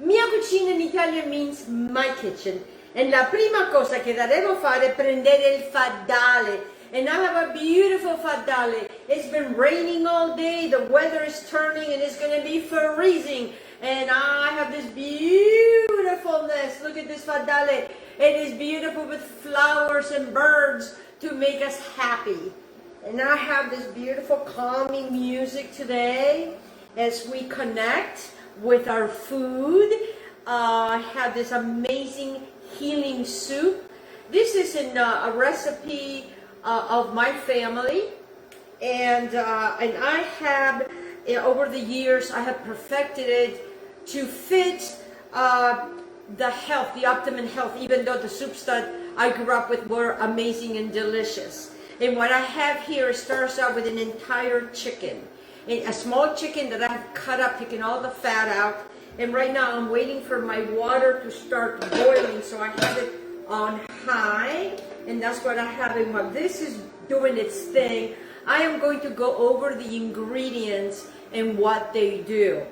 Mia cucina in Italian means my kitchen. And la prima cosa che devo fare è prendere il faddale. And I have a beautiful faddale. It's been raining all day, the weather is turning and it's going to be freezing. And I have this beautifulness. Look at this faddale. It is beautiful with flowers and birds to make us happy. And I have this beautiful calming music today as we connect with our food. I have this amazing healing soup. This is a recipe of my family, and I have over the years I have perfected it to fit the health, the optimum health, even though the soups that I grew up with were amazing and delicious. And what I have here starts out with an entire chicken. A small chicken that I've cut up, taking all the fat out. And right now I'm waiting for my water to start boiling, so I have it on high. And that's what I have. And while this is doing its thing, I am going to go over the ingredients and what they do.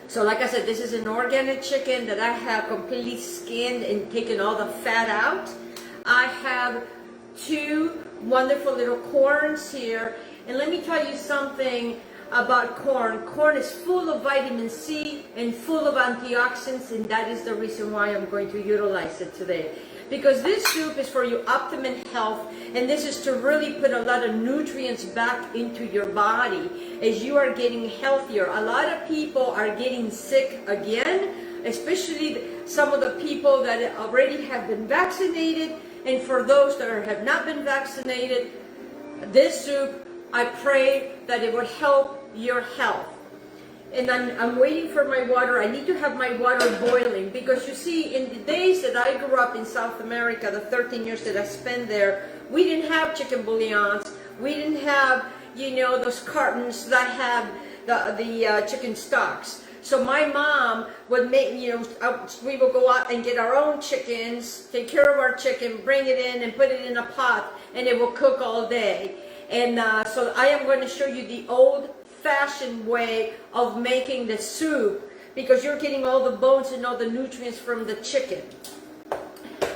So like I said, this is an organic chicken that I have completely skinned and taken all the fat out. I have 2 wonderful little corns here. And let me tell you something about corn. Corn is full of vitamin C and full of antioxidants, and that is the reason why I'm going to utilize it today. Because this soup is for your optimum health, and this is to really put a lot of nutrients back into your body as you are getting healthier. A lot of people are getting sick again, especially some of the people that already have been vaccinated, and for those that have not been vaccinated, this soup, I pray that it would help your health. And I'm waiting for my water. I need to have my water boiling, because you see, in the days that I grew up in South America, the 13 years that I spent there, we didn't have chicken bouillons. We didn't have, those cartons that have the chicken stocks. So my mom would make, we would go out and get our own chickens, take care of our chicken, bring it in and put it in a pot, and it will cook all day. And so I am going to show you the old-fashioned way of making the soup, because you're getting all the bones and all the nutrients from the chicken.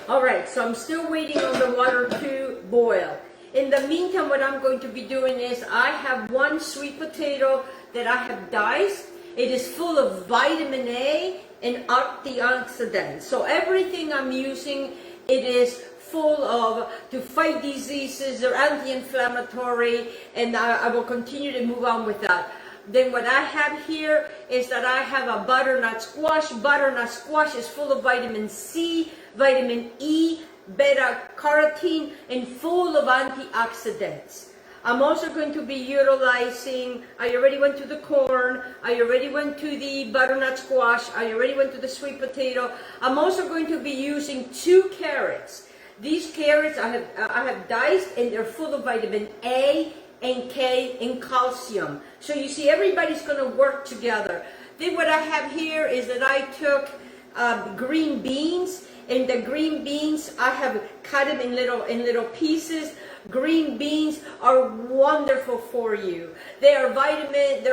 All right, so I'm still waiting on the water to boil. In the meantime, what I'm going to be doing is I have 1 sweet potato that I have diced. It is full of vitamin A and antioxidants. So everything I'm using, it is full of to fight diseases or anti-inflammatory, and I will continue to move on with that. Then what I have here is that I have a butternut squash. Butternut squash is full of vitamin C, vitamin E, beta-carotene, and full of antioxidants. I'm also going to be utilizing, I already went to the corn, I already went to the butternut squash, I already went to the sweet potato. I'm also going to be using 2 carrots. These carrots I have diced, and they're full of vitamin A and K and calcium. So you see, everybody's going to work together. Then what I have here is that I took green beans, and the green beans I have cut them in little pieces. Green beans are wonderful for you. They're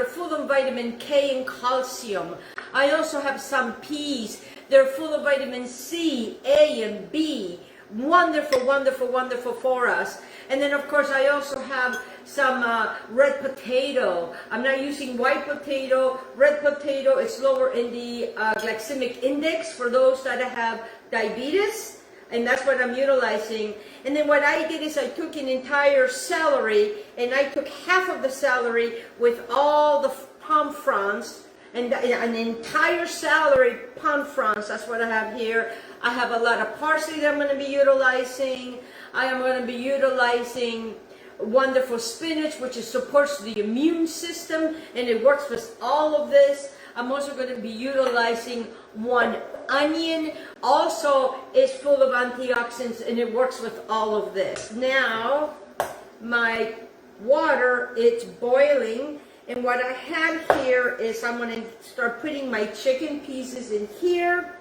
full of vitamin K and calcium. I also have some peas. They're full of vitamin C, A, and B. Wonderful, wonderful, wonderful for us. And then of course I also have some red potato. I'm not using white potato. Red potato is lower in the glycemic index for those that have diabetes, and that's what I'm utilizing. And then what I did is I took an entire celery, and I took half of the celery with all the palm fronds, and an entire celery palm fronds. That's what I have here. I have a lot of parsley that I'm going to be utilizing. I am going to be utilizing wonderful spinach, which supports the immune system, and it works with all of this. I'm also going to be utilizing one onion. Also is full of antioxidants, and it works with all of this. Now, my water, it's boiling, and what I have here is I'm going to start putting my chicken pieces in here,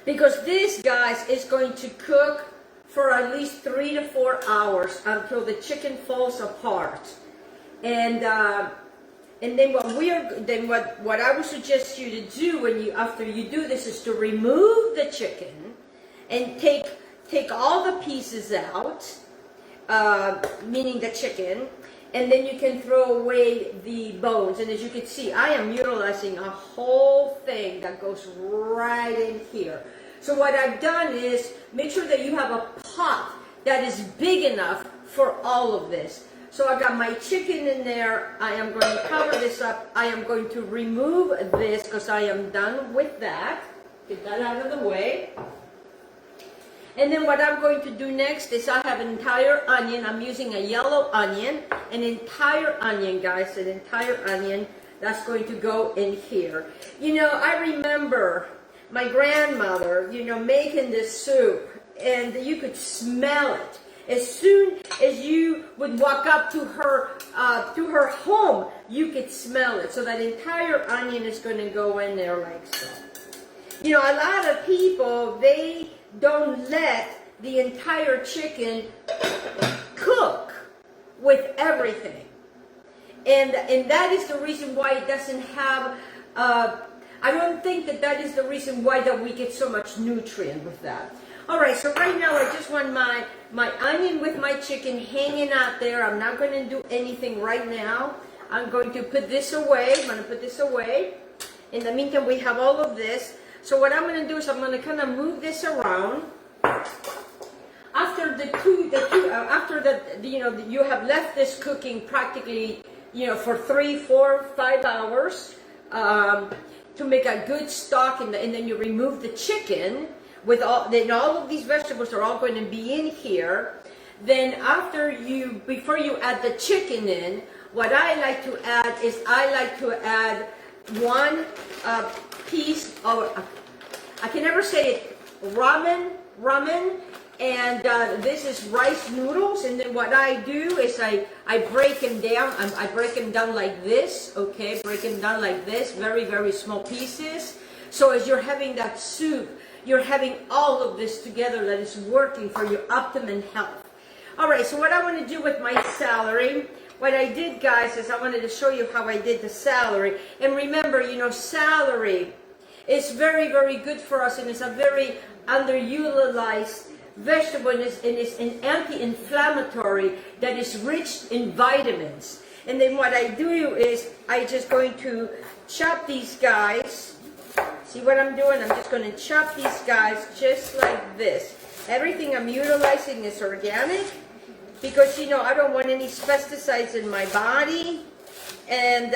because this, guys, is going to cook for at least 3 to 4 hours until the chicken falls apart. And then what I would suggest you to do after you do this is to remove the chicken and take all the pieces out, meaning the chicken, and then you can throw away the bones. And as you can see, I am utilizing a whole thing that goes right in here. So what I've done is make sure that you have a pot that is big enough for all of this. So I got my chicken in there. I am going to cover this up. I am going to remove this because I am done with that. Get that out of the way. And then what I'm going to do next is I have an entire onion. I'm using a yellow onion, an entire onion, guys, an entire onion that's going to go in here. You know, I remember my grandmother, you know, making this soup, and you could smell it. As soon as you would walk up to her home, you could smell it. So that entire onion is going to go in there like so. You know, a lot of people, they don't let the entire chicken cook with everything. And that is the reason why it doesn't have, I don't think that is the reason why that we get so much nutrient with that. All right, so right now I just want my onion with my chicken hanging out there. I'm not going to do anything right now. I'm going to put this away. I'm going to put this away. In the meantime, we have all of this. So what I'm going to do is I'm going to kind of move this around. After you have left this cooking practically, you know, for 3, 4, 5 hours to make a good stock, and then you remove the chicken. Then all of these vegetables are all going to be in here. Then before you add the chicken in, what I like to add is one piece of, I can never say it, ramen, and this is rice noodles. And then what I do is I break them down. I break them down like this, okay? Break them down like this, very, very small pieces. So as you're having that soup, you're having all of this together that is working for your optimum health. All right, so what I want to do with my celery, what I did, guys, is I wanted to show you how I did the celery. And remember, you know, celery is very, very good for us, and it's a very underutilized vegetable, and it's an anti-inflammatory that is rich in vitamins. And then what I do is I just going to chop these guys. See what I'm doing? I'm just going to chop these guys just like this. Everything I'm utilizing is organic because, you know, I don't want any pesticides in my body, and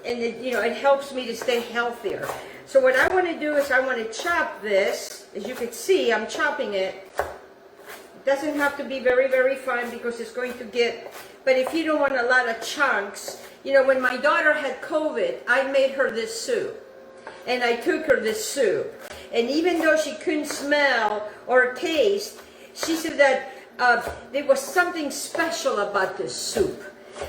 it, you know, it helps me to stay healthier. So what I want to do is I want to chop this. As you can see, I'm chopping it. It doesn't have to be very, very fine because it's going to get, but if you don't want a lot of chunks, you know, when my daughter had COVID, I made her this soup. And I took her this soup. And even though she couldn't smell or taste, she said that there was something special about this soup.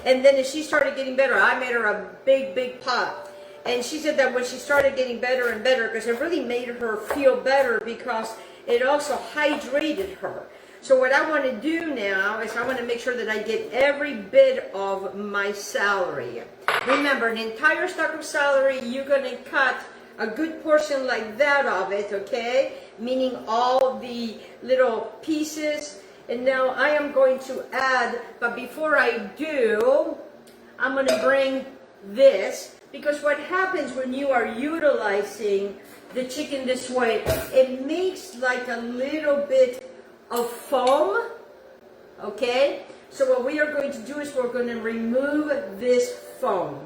And then as she started getting better, I made her a big, big pot. And she said that when she started getting better and better, because it really made her feel better because it also hydrated her. So what I want to do now is I want to make sure that I get every bit of my celery. Remember, an entire stalk of celery, you're going to cut a good portion like that of it, okay? Meaning all the little pieces. And now I am going to add, but before I do, I'm going to bring this, because what happens when you are utilizing the chicken this way, it makes like a little bit of foam, okay? So what we are going to do is we're going to remove this foam.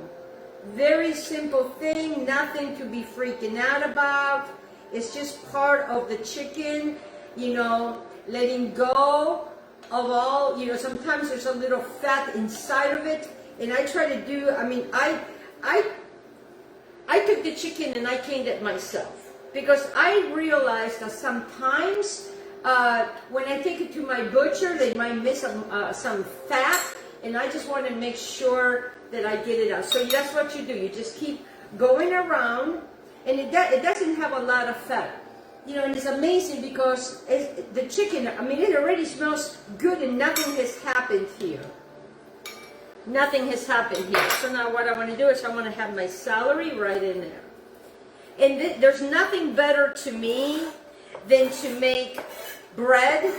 Very simple thing, nothing to be freaking out about. It's just part of the chicken, you know, letting go of all, you know, sometimes there's a little fat inside of it. And I try to do, I mean, I took the chicken and I cleaned it myself. because I realized that sometimes when I take it to my butcher, they might miss some fat, and I just want to make sure that I get it out. So that's what you do. You just keep going around, and it doesn't have a lot of fat. You know, and it's amazing because the chicken, I mean, it already smells good and nothing has happened here. Nothing has happened here. So now what I want to do is I want to have my celery right in there. And there's nothing better to me than to make bread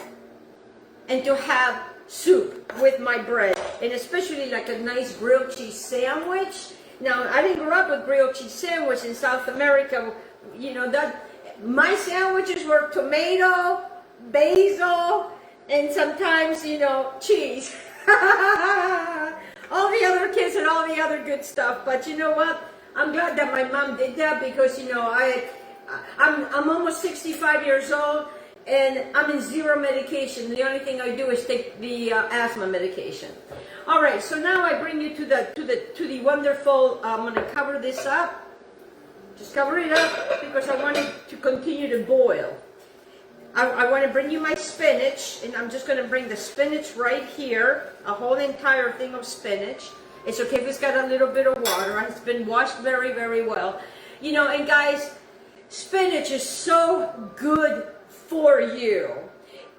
and to have soup with my bread. And especially like a nice grilled cheese sandwich. Now, I didn't grow up with grilled cheese sandwich in South America. You know, my sandwiches were tomato, basil, and sometimes, you know, cheese. All the other kids and all the other good stuff. But you know what? I'm glad that my mom did that because, you know, I'm almost 65 years old and I'm in zero medication. The only thing I do is take the asthma medication. All right, so now I bring you to the wonderful. I'm going to cover this up. Just cover it up because I want it to continue to boil. I want to bring you my spinach, and I'm just going to bring the spinach right here, a whole entire thing of spinach. It's okay if it's got a little bit of water. It's been washed very, very well. You know, and guys, spinach is so good for you.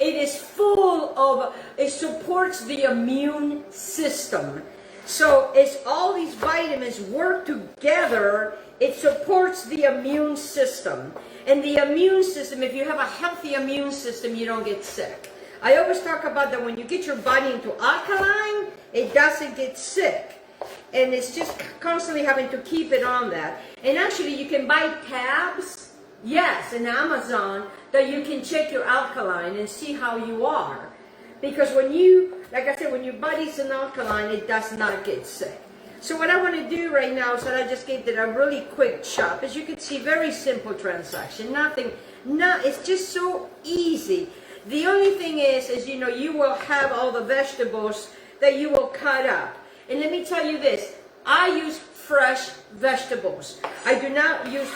It is full of, it supports the immune system. So as all these vitamins work together, it supports the immune system. And the immune system, if you have a healthy immune system, you don't get sick. I always talk about that when you get your body into alkaline, it doesn't get sick. And it's just constantly having to keep it on that. And actually, you can buy tabs, yes, in Amazon, that you can check your alkaline and see how you are. Because when you, like I said, when your body's in alkaline, it does not get sick. So what I want to do right now is that I just gave it a really quick chop. As you can see, very simple transaction. It's just so easy. The only thing is, you know, you will have all the vegetables that you will cut up. And let me tell you this, I use fresh vegetables. I do not use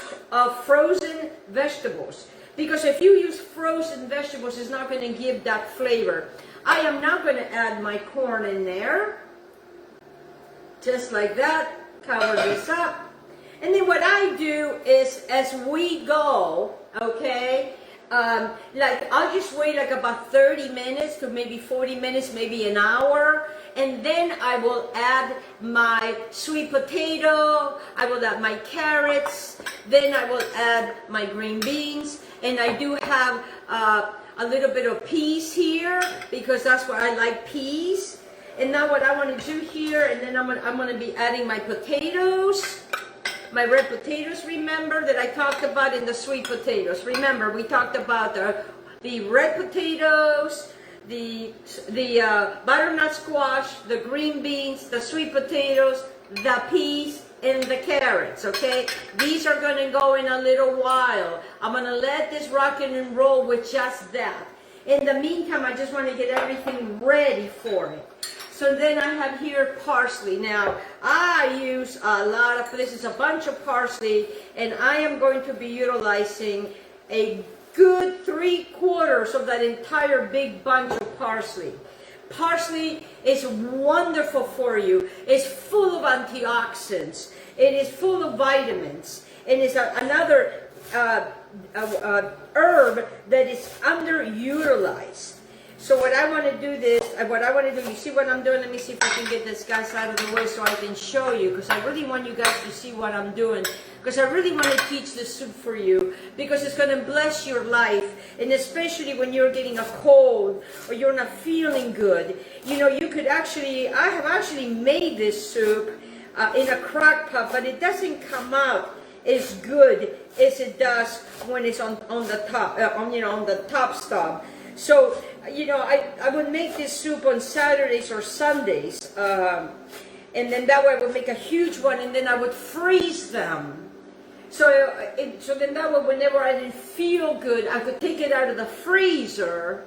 frozen vegetables. Because if you use frozen vegetables, it's not going to give that flavor. I am now going to add my corn in there. Just like that, cover this up. And then what I do is, as we go, okay, like I'll just wait like about 30 minutes to maybe 40 minutes, maybe an hour. And then I will add my sweet potato, I will add my carrots, then I will add my green beans. And I do have a little bit of peas here, because that's what I like, peas. And now what I want to do here, and then I'm going to be adding my potatoes, my red potatoes, remember, that I talked about in the sweet potatoes. Remember, we talked about the red potatoes, the butternut squash, the green beans, the sweet potatoes, the peas, and the carrots, okay? These are going to go in a little while. I'm going to let this rock and roll with just that. In the meantime, I just want to get everything ready for it. So then I have here parsley. Now, I use a lot of, this is a bunch of parsley, and I am going to be utilizing a good 3/4 of that entire big bunch of parsley. Parsley is wonderful for you. It's full of antioxidants. It is full of vitamins. And it's another herb that is underutilized. So what I want to do you see what I'm doing? Let me see if I can get this guys out of the way so I can show you, because I really want you guys to see what I'm doing, because I really want to teach the soup for you, because it's going to bless your life, and especially when you're getting a cold or you're not feeling good. You know, you could actually, I have actually made this soup in a crock pot, but it doesn't come out as good as it does when it's on the top, on the top stop. So, you know, I would make this soup on Saturdays or Sundays, and then that way I would make a huge one, and then I would freeze them. So then that way, whenever I didn't feel good, I could take it out of the freezer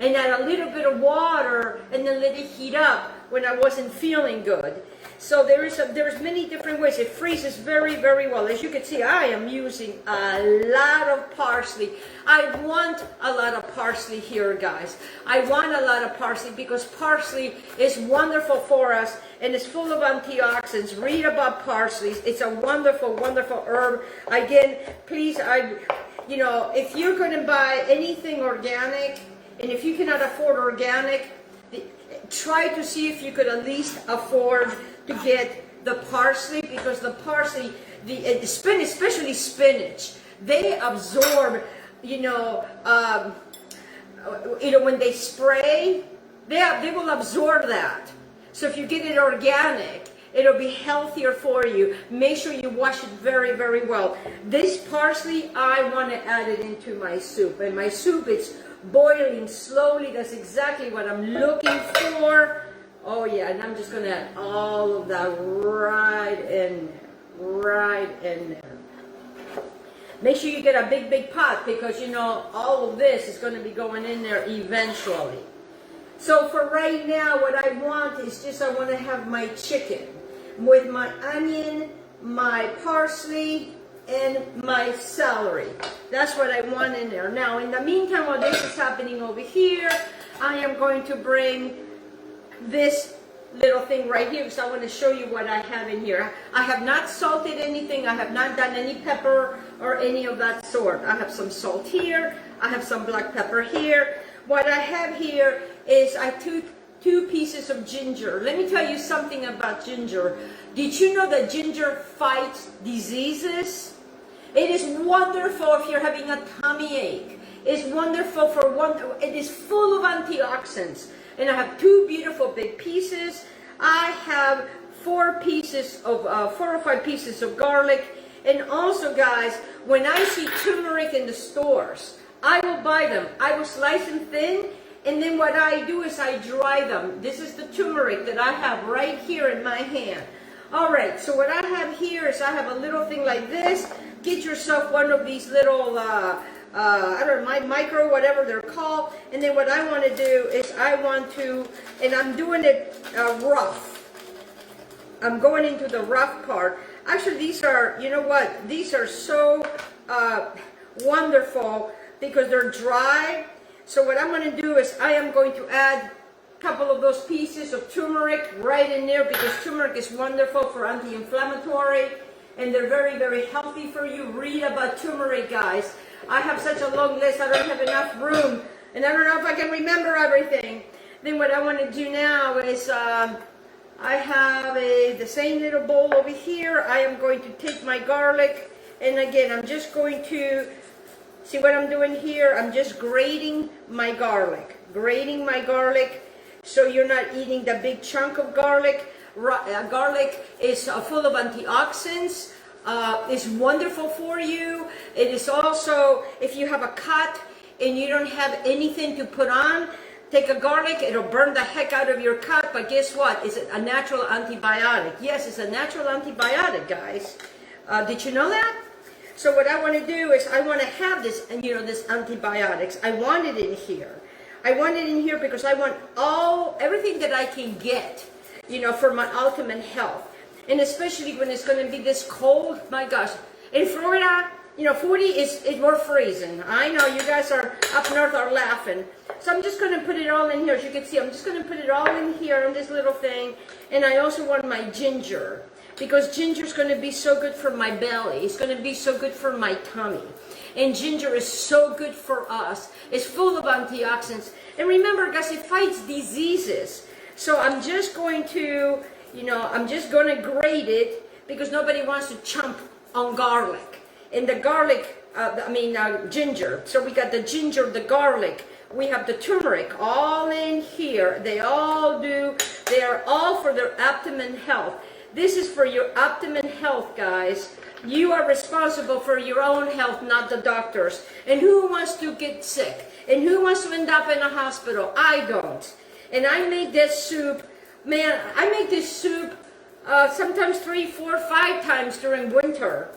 and add a little bit of water and then let it heat up when I wasn't feeling good. So there's many different ways. It freezes very, very well. As you can see, I am using a lot of parsley. I want a lot of parsley here, guys. I want a lot of parsley because parsley is wonderful for us and it's full of antioxidants. Read about parsley. It's a wonderful, wonderful herb. Again, please, if you're going to buy anything organic, and if you cannot afford organic, try to see if you could at least afford to get the parsley, because the parsley, the spinach, especially spinach, they absorb, when they spray, they will absorb that. So if you get it organic, it'll be healthier for you. Make sure you wash it very, very well. This parsley, I want to add it into my soup. And my soup, it's boiling slowly. That's exactly what I'm looking for. Oh yeah, and I'm just going to add all of that right in there. Make sure you get a big, big pot because, all of this is going to be going in there eventually. So for right now, what I want is I want to have my chicken with my onion, my parsley, and my celery. That's what I want in there. Now, in the meantime, while this is happening over here, I am going to bring this little thing right here because I want to show you what I have in here. I have not salted anything. I have not done any pepper or any of that sort. I have some salt here. I have some black pepper here. What I have here is I took 2 pieces of ginger. Let me tell you something about ginger. Did you know that ginger fights diseases? It is wonderful if you're having a tummy ache. It's wonderful it is full of antioxidants. And I have 2 beautiful big pieces. I have 4 or 5 pieces of garlic. And also, guys, when I see turmeric in the stores, I will buy them. I will slice them thin. And then what I do is I dry them. This is the turmeric that I have right here in my hand. All right, so what I have here is I have a little thing like this. Get yourself one of these little, I don't know, micro, whatever they're called. And then what I want to do is and I'm doing it rough. I'm going into the rough part. Actually, these are, you know what? These are so wonderful because they're dry. So what I'm going to do is I am going to add a couple of those pieces of turmeric right in there because turmeric is wonderful for anti-inflammatory and they're very, very healthy for you. Read about turmeric, guys. I have such a long list, I don't have enough room and I don't know if I can remember everything. Then what I want to do now is I have the same little bowl over here. I am going to take my garlic and again I'm just going to see what I'm doing here. I'm just grating my garlic. So you're not eating the big chunk of garlic. Garlic is full of antioxidants. It's wonderful for you. It is also, if you have a cut and you don't have anything to put on, take a garlic. It'll burn the heck out of your cut. But guess what? It's a natural antibiotic. Yes, it's a natural antibiotic, guys. Did you know that? So what I want to do is I want to have this, this antibiotics. I want it in here. I want it in here because I want everything that I can get, for my ultimate health. And especially when it's going to be this cold, my gosh. In Florida, 40 we're freezing. I know you guys are up north are laughing. So I'm just going to put it all in here. As you can see, I'm just going to put it all in here on this little thing. And I also want my ginger. Because ginger is going to be so good for my belly. It's going to be so good for my tummy. And ginger is so good for us. It's full of antioxidants. And remember, guys, it fights diseases. So I'm just going to, grate it because nobody wants to chomp on garlic. And the garlic, ginger. So we got the ginger, the garlic. We have the turmeric all in here. They are all for their abdomen health. This is for your abdomen health, guys. You are responsible for your own health, not the doctors. And who wants to get sick? And who wants to end up in a hospital? I don't. And I make this soup, sometimes 3, 4, 5 times during winter.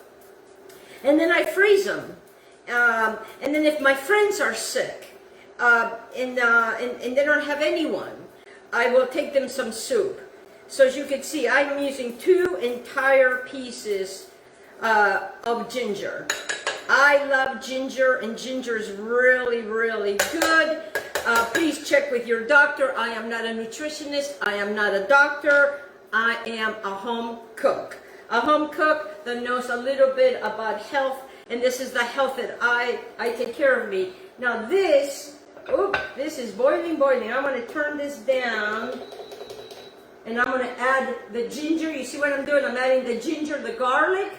And then I freeze them. And then if my friends are sick and they don't have anyone, I will take them some soup. So as you can see, I'm using 2 entire pieces of ginger. I love ginger, and ginger is really, really good. Please check with your doctor. I am not a nutritionist. I am not a doctor. I am a home cook. A home cook that knows a little bit about health, and this is the health that I take care of me. Now this is boiling. I'm going to turn this down, and I'm going to add the ginger. You see what I'm doing? I'm adding the ginger, the garlic,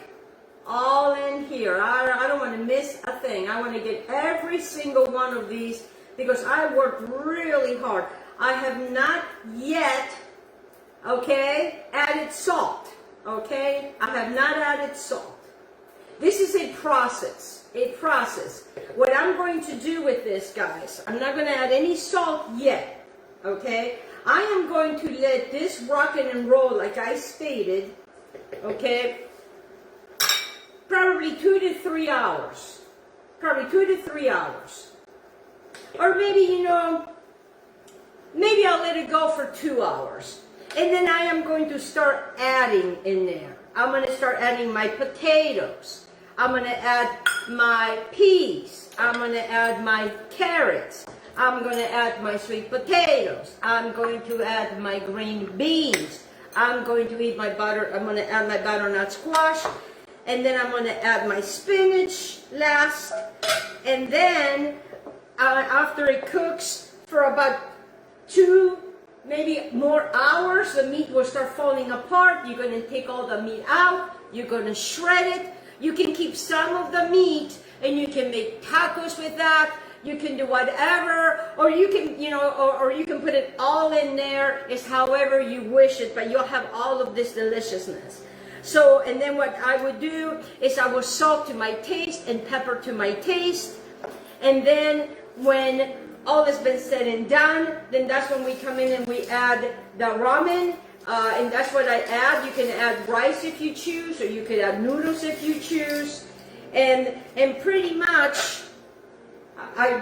all in here. I don't want to miss a thing. I want to get every single one of these because I worked really hard. I have not yet, okay, added salt, okay? I have not added salt. This is a process, What I'm going to do with this, guys, I'm not going to add any salt yet, okay? I am going to let this rock and roll like I stated, okay? Probably 2 to 3 hours. Probably 2 to 3 hours. Or maybe, you know, maybe I'll let it go for 2 hours. And then I am going to start adding in there. I'm going to start adding my potatoes. I'm going to add my peas. I'm going to add my carrots. I'm going to add my sweet potatoes. I'm going to add my green beans. I'm going to eat my butter. I'm going to add my butternut squash. And then I'm going to add my spinach last. And then after it cooks for about 2, maybe more hours, the meat will start falling apart. You're going to take all the meat out. You're going to shred it. You can keep some of the meat and you can make tacos with that. You can do whatever, or you can, you know, or you can put it all in there. It's however you wish it, but you'll have all of this deliciousness. So, and then what I would do is I would salt to my taste and pepper to my taste. And then when all has been said and done, then that's when we come in and we add the ramen. And that's what I add. You can add rice if you choose, or you can add noodles if you choose. And pretty much,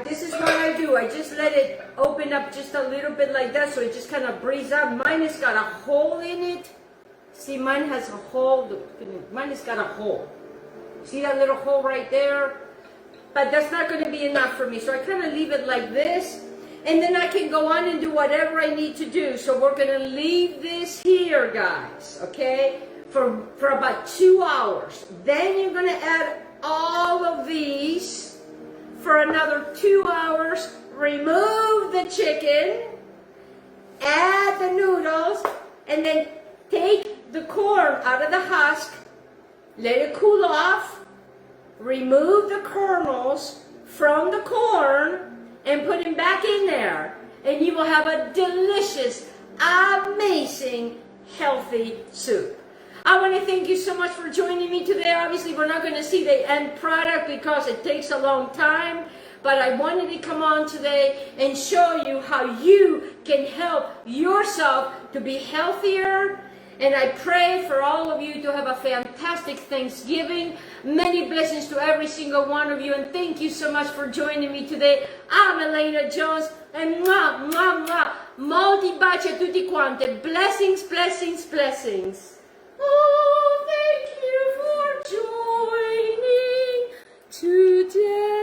this is what I do. I just let it open up just a little bit like that, so it just kind of breathes out. Mine has got a hole in it. See, mine has a hole. Mine has got a hole. See that little hole right there? But that's not going to be enough for me. So I kind of leave it like this. And then I can go on and do whatever I need to do. So we're going to leave this here, guys. Okay? For about 2 hours. Then you're going to add all of these for another 2 hours. Remove the chicken. Add the noodles. And then take the corn out of the husk. Let it cool off. Remove the kernels from the corn and put them back in there. And you will have a delicious, amazing, healthy soup. I want to thank you so much for joining me today. Obviously, we're not going to see the end product because it takes a long time. But I wanted to come on today and show you how you can help yourself to be healthier. And I pray for all of you to have a fantastic Thanksgiving. Many blessings to every single one of you. And thank you so much for joining me today. I'm Elena Jones. And mwah, mwah, mwah. Molti baci a tutti quanti. Blessings, blessings, blessings. Oh, thank you for joining today.